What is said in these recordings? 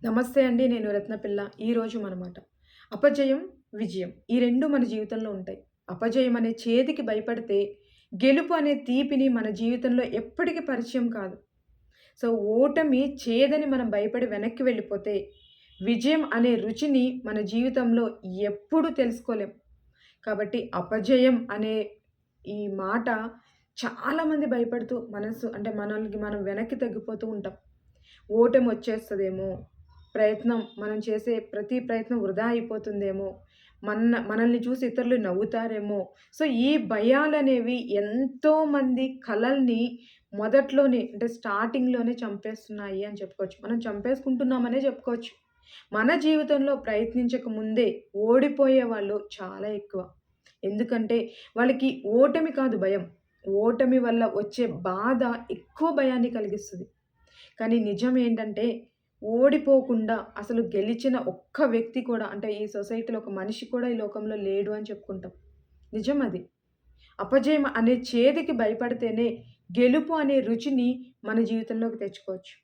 నమస్తే అండి. నేను రత్నపిల్ల. ఈరోజు మనమాట అపజయం, విజయం ఈ 2 మన జీవితంలో ఉంటాయి. అపజయం అనే చేదుకి భయపడితే, గెలుపు అనే తీపిని మన జీవితంలో ఎప్పటికి పరిచయం కాదు. సో, ఓటమి చేదని మనం భయపడి వెనక్కి వెళ్ళిపోతే, విజయం అనే రుచిని మన జీవితంలో ఎప్పుడు తెలుసుకోలేం. కాబట్టి అపజయం అనే ఈ మాట చాలామంది భయపడుతూ మనల్ని మనం వెనక్కి తగ్గిపోతూ ఉంటాం. ఓటమొచ్చేస్తదేమో, మనం చేసే ప్రతి ప్రయత్నం వృధా అయిపోతుందేమో, మనల్ని చూసి ఇతరులు నవ్వుతారేమో. సో, ఈ భయాలనేవి ఎంతోమంది కలల్ని మొదట్లోనే అంటే స్టార్టింగ్‌లోనే చంపేస్తున్నాయి అని చెప్పుకోవచ్చు. మనం చంపేసుకుంటున్నామనే చెప్పుకోవచ్చు. మన జీవితంలో ప్రయత్నించక ముందే ఓడిపోయే వాళ్ళు చాలా ఎక్కువ. ఎందుకంటే వాళ్ళకి ఓటమి కాదు భయం. ఓటమి వల్ల వచ్చే బాధ ఎక్కువ భయాన్ని కలిగిస్తది. కానీ నిజం ఏంటంటే, ఓడిపోకుండా అసలు గెలిచిన ఒక్క వ్యక్తి కూడా అంటే ఈ సొసైటీలో ఒక మనిషి కూడా ఈ లోకంలో లేడు అని చెప్పుకుంటాం. నిజం అది. అపజయం అనే చేదుకి భయపడితేనే గెలుపు అనే రుచిని మన జీవితంలోకి తెచ్చుకోవచ్చు.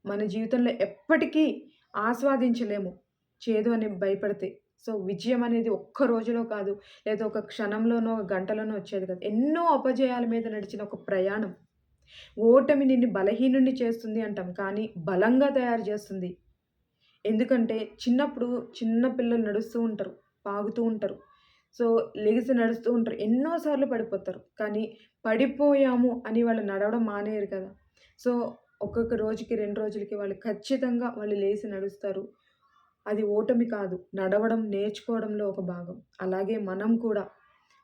మన జీవితంలో ఎప్పటికీ ఆస్వాదించలేము చేదు అని భయపడితే. సో, విజయం అనేది ఒక్క రోజులో కాదు, లేదా ఒక క్షణంలోనో, గంటలోనో వచ్చేది కాదు. ఎన్నో అపజయాల మీద నడిచిన ఒక ప్రయాణం. ఓటమి నిన్ను బలహీనుడిని చేస్తుంది అంటాం. కానీ బలంగా తయారు చేస్తుంది. ఎందుకంటే చిన్నప్పుడు చిన్న పిల్లలు నడుస్తూ ఉంటారు. పాగుతూ ఉంటారు. సో, లెగిసి నడుస్తూ ఉంటారు. ఎన్నో సార్లు పడిపోతారు. కానీ పడిపోయాము అని వాళ్ళు నడవడం మానేయరు కదా! సో, ఒక్కొక్క రోజుకి, 2 రోజులకి ఖచ్చితంగా వాళ్ళు లేసి నడుస్తారు. అది ఓటమి కాదు. నడవడం నేర్చుకోవడంలో ఒక భాగం. అలాగే మనం కూడా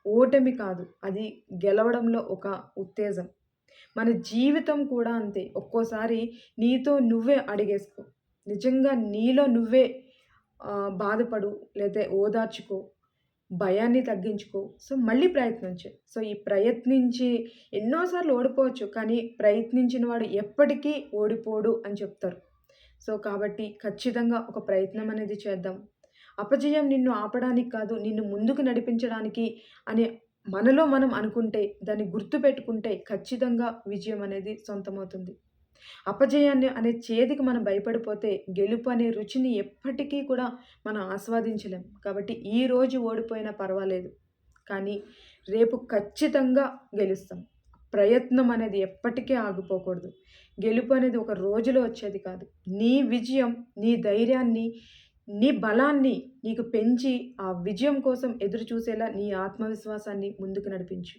ఓటమి కాదు. అది గెలవడంలో ఒక ఉత్తేజం. మన జీవితం కూడా అంతే. ఒక్కోసారి నీతో నువ్వే అడిగేసుకో. నిజంగా నీలో నువ్వే బాధపడు, లేతే ఓదార్చుకో, భయాన్ని తగ్గించుకో. సో, మళ్ళీ ప్రయత్నం చెయి. సో, ఈ ప్రయత్నించి ఎన్నో సార్లు ఓడిపోవచ్చు. కానీ ప్రయత్నించిన వాడు ఎప్పటికీ ఓడిపోడు అని చెప్తారు. సో, కాబట్టి ఖచ్చితంగా ఒక ప్రయత్నం అనేది చేద్దాం. అపజయం నిన్ను ఆపడానికి కాదు, నిన్ను ముందుకు నడిపించడానికి అని మనలో మనం అనుకుంటే, దాన్ని గుర్తుపెట్టుకుంటే ఖచ్చితంగా విజయం అనేది సొంతమవుతుంది. అపజయాన్ని అనే చేదుకి మనం భయపడిపోతే, గెలుపు అనే రుచిని ఎప్పటికీ కూడా మనం ఆస్వాదించలేం. కాబట్టి ఈరోజు ఓడిపోయినా పర్వాలేదు. కానీ రేపు ఖచ్చితంగా గెలుస్తాం. ప్రయత్నం అనేది ఎప్పటికీ ఆగిపోకూడదు. గెలుపు అనేది ఒక రోజులో వచ్చేది కాదు. నీ విజయం, నీ ధైర్యాన్ని, నీ బలాన్ని నీకు పెంచి, ఆ విజయం కోసం ఎదురు చూసేలా నీ ఆత్మవిశ్వాసాన్ని ముందుకు నడిపించు.